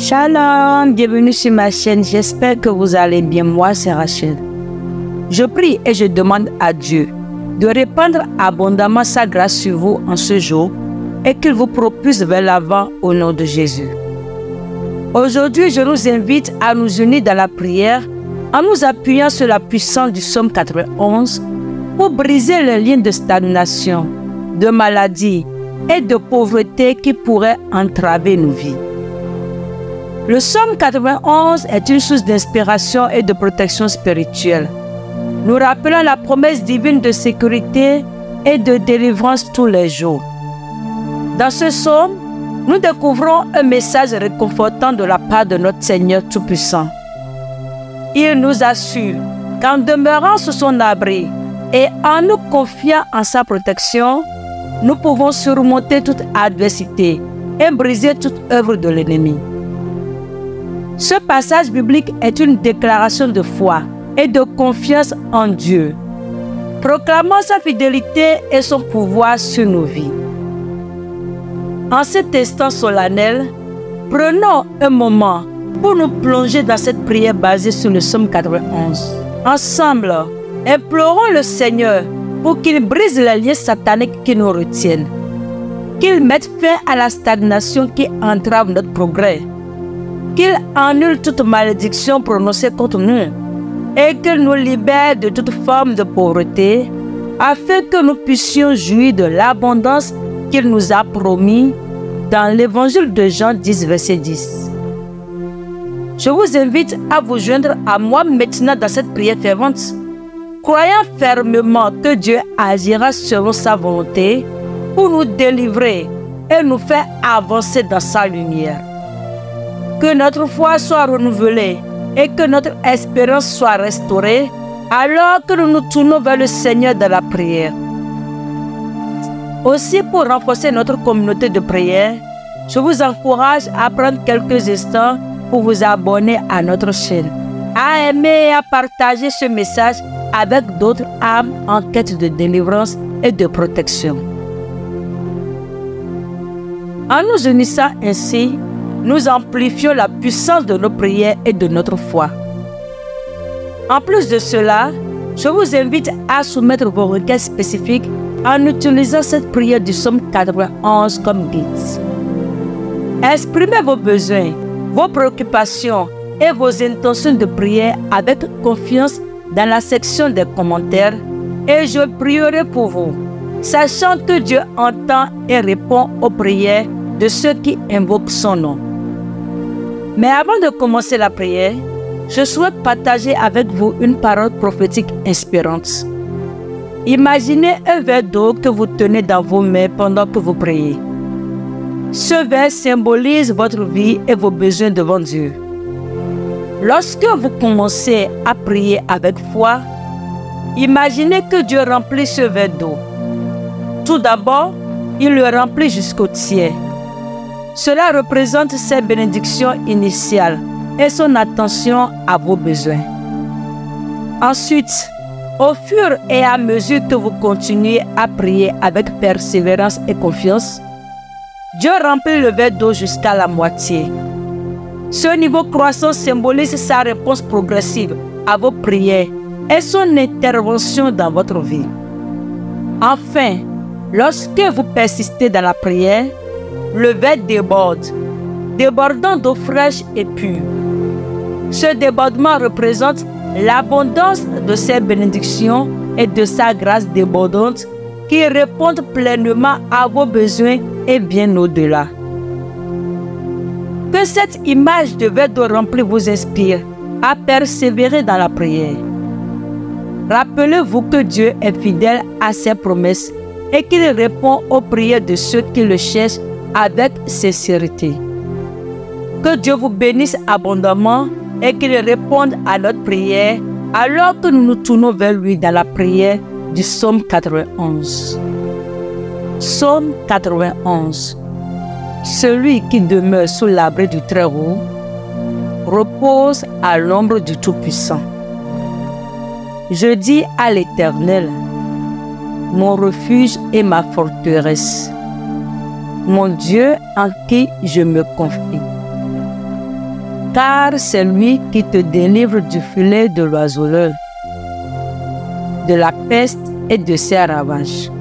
Shalom, bienvenue sur ma chaîne, j'espère que vous allez bien, moi c'est Rachel. Je prie et je demande à Dieu de répandre abondamment sa grâce sur vous en ce jour et qu'il vous propulse vers l'avant au nom de Jésus. Aujourd'hui, je nous invite à nous unir dans la prière en nous appuyant sur la puissance du psaume 91 pour briser les liens de stagnation, de maladie et de pauvreté qui pourraient entraver nos vies. Le psaume 91 est une source d'inspiration et de protection spirituelle, nous rappelant la promesse divine de sécurité et de délivrance tous les jours. Dans ce psaume, nous découvrons un message réconfortant de la part de notre Seigneur Tout-Puissant. Il nous assure qu'en demeurant sous son abri et en nous confiant en sa protection, nous pouvons surmonter toute adversité et briser toute œuvre de l'ennemi. Ce passage biblique est une déclaration de foi et de confiance en Dieu, proclamant sa fidélité et son pouvoir sur nos vies. En cet instant solennel, prenons un moment pour nous plonger dans cette prière basée sur le psaume 91. Ensemble, implorons le Seigneur pour qu'il brise les liens sataniques qui nous retiennent, qu'il mette fin à la stagnation qui entrave notre progrès, qu'il annule toute malédiction prononcée contre nous et qu'il nous libère de toute forme de pauvreté afin que nous puissions jouir de l'abondance qu'il nous a promis dans l'évangile de Jean 10, verset 10. Je vous invite à vous joindre à moi maintenant dans cette prière fervente, croyant fermement que Dieu agira selon sa volonté pour nous délivrer et nous faire avancer dans sa lumière. Que notre foi soit renouvelée et que notre espérance soit restaurée alors que nous nous tournons vers le Seigneur dans la prière. Aussi, pour renforcer notre communauté de prière, je vous encourage à prendre quelques instants pour vous abonner à notre chaîne, à aimer et à partager ce message avec d'autres âmes en quête de délivrance et de protection. En nous unissant ainsi, nous amplifions la puissance de nos prières et de notre foi. En plus de cela, je vous invite à soumettre vos requêtes spécifiques en utilisant cette prière du psaume 91 comme guide. Exprimez vos besoins, vos préoccupations et vos intentions de prière avec confiance dans la section des commentaires et je prierai pour vous, sachant que Dieu entend et répond aux prières de ceux qui invoquent son nom. Mais avant de commencer la prière, je souhaite partager avec vous une parole prophétique inspirante. Imaginez un verre d'eau que vous tenez dans vos mains pendant que vous priez. Ce verre symbolise votre vie et vos besoins devant Dieu. Lorsque vous commencez à prier avec foi, imaginez que Dieu remplit ce verre d'eau. Tout d'abord, il le remplit jusqu'au tiers. Cela représente ses bénédictions initiales et son attention à vos besoins. Ensuite, au fur et à mesure que vous continuez à prier avec persévérance et confiance, Dieu remplit le verre d'eau jusqu'à la moitié. Ce niveau croissant symbolise sa réponse progressive à vos prières et son intervention dans votre vie. Enfin, lorsque vous persistez dans la prière, le verre déborde, débordant d'eau fraîche et pure. Ce débordement représente l'abondance de ses bénédictions et de sa grâce débordante qui répondent pleinement à vos besoins et bien au-delà. Que cette image de verre d'eau rempli vous inspire à persévérer dans la prière. Rappelez-vous que Dieu est fidèle à ses promesses et qu'il répond aux prières de ceux qui le cherchent avec sincérité. Que Dieu vous bénisse abondamment et qu'il réponde à notre prière alors que nous nous tournons vers lui dans la prière du psaume 91. Psaume 91. Celui qui demeure sous l'abri du Très-Haut repose à l'ombre du Tout-Puissant. Je dis à l'Éternel, mon refuge et ma forteresse, mon Dieu en qui je me confie. car c'est lui qui te délivre du filet de l'oiseleur, de la peste et de ses ravages.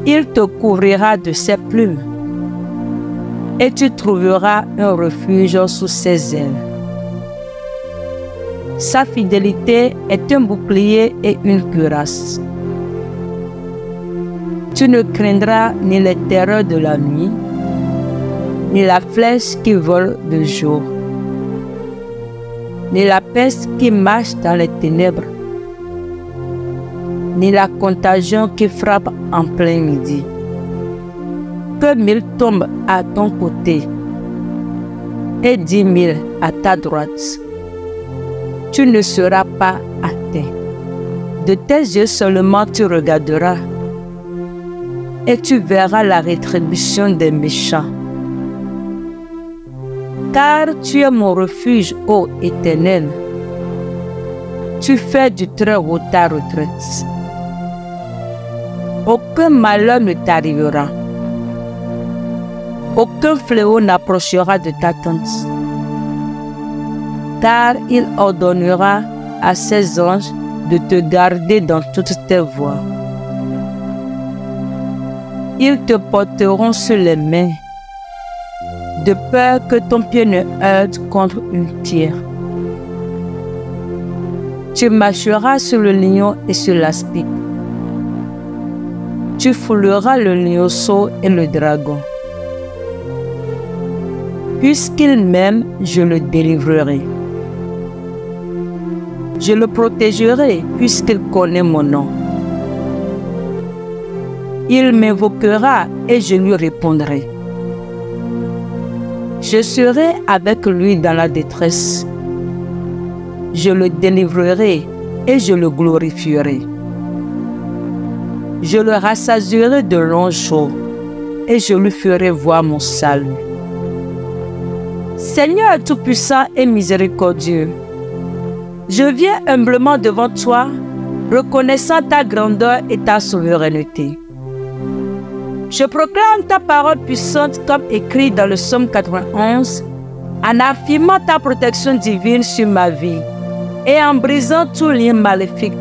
Il te couvrira de ses plumes et tu trouveras un refuge sous ses ailes. Sa fidélité est un bouclier et une cuirasse. Tu ne craindras ni les terreurs de la nuit, ni la flèche qui vole de jour, ni la peste qui marche dans les ténèbres, ni la contagion qui frappe en plein midi. Que 1000 tombent à ton côté et 10 000 à ta droite, tu ne seras pas atteint. De tes yeux seulement tu regarderas et tu verras la rétribution des méchants. Car tu es mon refuge, ô Éternel. Tu fais du Très-Haut ta retraite. Aucun malheur ne t'arrivera. Aucun fléau n'approchera de ta tente. Car il ordonnera à ses anges de te garder dans toutes tes voies. Ils te porteront sur les mains, de peur que ton pied ne heurte contre une pierre. Tu marcheras sur le lion et sur l'aspic. Tu fouleras le lionceau et le dragon. Puisqu'il m'aime, je le délivrerai. Je le protégerai puisqu'il connaît mon nom. Il m'invoquera et je lui répondrai. Je serai avec lui dans la détresse. Je le délivrerai et je le glorifierai. Je le rassasierai de longs jours et je lui ferai voir mon salut. Seigneur Tout-Puissant et miséricordieux, je viens humblement devant toi, reconnaissant ta grandeur et ta souveraineté. Je proclame ta parole puissante comme écrit dans le psaume 91, en affirmant ta protection divine sur ma vie et en brisant tout lien maléfique,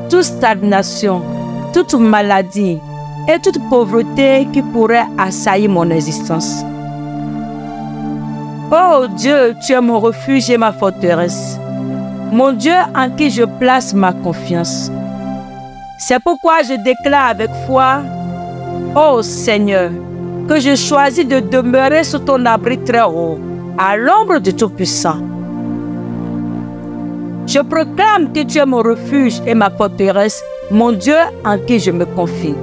toute stagnation, toute maladie et toute pauvreté qui pourrait assaillir mon existence. Oh Dieu, tu es mon refuge et ma forteresse, mon Dieu en qui je place ma confiance. C'est pourquoi je déclare avec foi, ô Seigneur, que je choisis de demeurer sous ton abri très haut, à l'ombre du Tout-Puissant. Je proclame que tu es mon refuge et ma forteresse, mon Dieu en qui je me confie.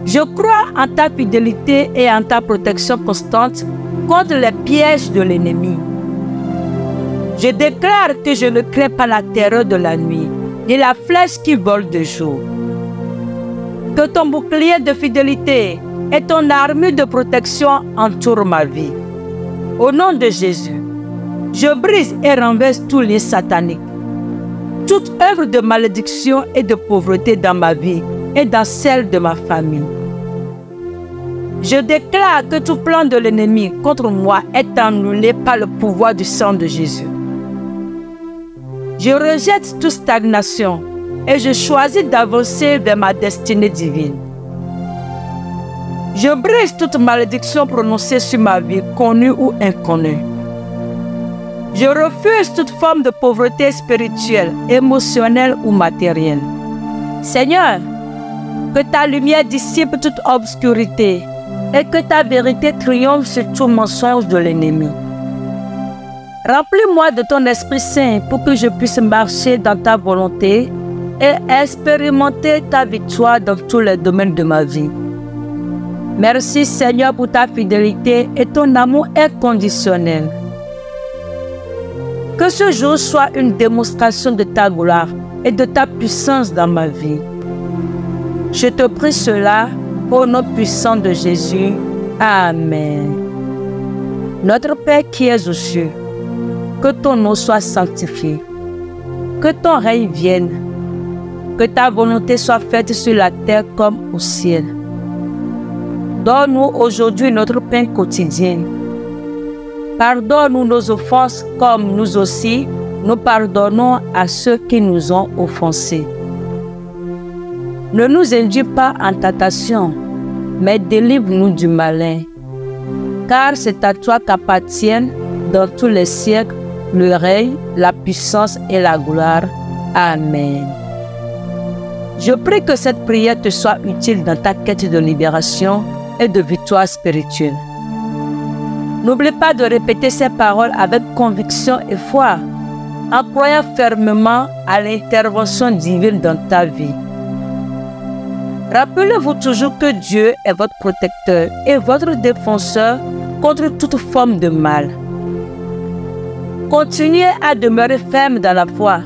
Je crois en ta fidélité et en ta protection constante contre les pièges de l'ennemi. Je déclare que je ne crains pas la terreur de la nuit, ni la flèche qui vole de jour. Que ton bouclier de fidélité et ton armure de protection entourent ma vie. Au nom de Jésus, je brise et renverse tous les sataniques, toute œuvre de malédiction et de pauvreté dans ma vie et dans celle de ma famille. Je déclare que tout plan de l'ennemi contre moi est annulé par le pouvoir du sang de Jésus. Je rejette toute stagnation et je choisis d'avancer vers ma destinée divine. Je brise toute malédiction prononcée sur ma vie, connue ou inconnue. Je refuse toute forme de pauvreté spirituelle, émotionnelle ou matérielle. Seigneur, que ta lumière dissipe toute obscurité et que ta vérité triomphe sur tout mensonge de l'ennemi. Remplis-moi de ton Esprit Saint pour que je puisse marcher dans ta volonté et expérimenter ta victoire dans tous les domaines de ma vie. Merci Seigneur pour ta fidélité et ton amour inconditionnel. Que ce jour soit une démonstration de ta gloire et de ta puissance dans ma vie. Je te prie cela au nom puissant de Jésus. Amen. Notre Père qui es aux cieux, que ton nom soit sanctifié, que ton règne vienne, que ta volonté soit faite sur la terre comme au ciel. Donne-nous aujourd'hui notre pain quotidien. Pardonne-nous nos offenses comme nous aussi, nous pardonnons à ceux qui nous ont offensés. Ne nous induis pas en tentation, mais délivre-nous du malin. Car c'est à toi qu'appartiennent dans tous les siècles le règne, la puissance et la gloire. Amen. Je prie que cette prière te soit utile dans ta quête de libération et de victoire spirituelle. N'oublie pas de répéter ces paroles avec conviction et foi, en croyant fermement à l'intervention divine dans ta vie. Rappelez-vous toujours que Dieu est votre protecteur et votre défenseur contre toute forme de mal. Continuez à demeurer ferme dans la foi,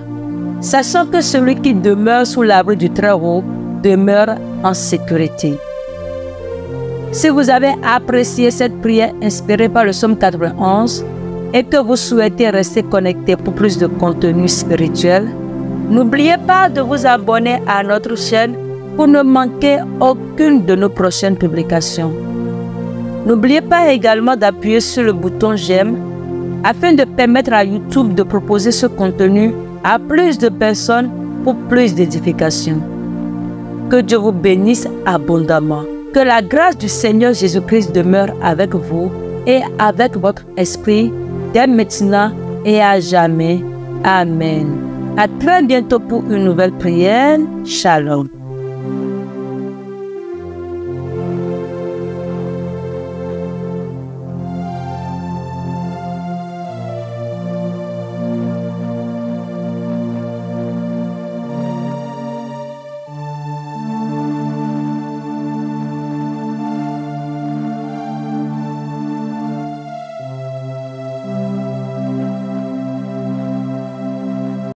sachant que celui qui demeure sous l'abri du Très-Haut demeure en sécurité. Si vous avez apprécié cette prière inspirée par le psaume 91 et que vous souhaitez rester connecté pour plus de contenu spirituel, n'oubliez pas de vous abonner à notre chaîne pour ne manquer aucune de nos prochaines publications. N'oubliez pas également d'appuyer sur le bouton j'aime afin de permettre à YouTube de proposer ce contenu à plus de personnes pour plus d'édification. Que Dieu vous bénisse abondamment. Que la grâce du Seigneur Jésus-Christ demeure avec vous et avec votre esprit dès maintenant et à jamais. Amen. À très bientôt pour une nouvelle prière. Shalom.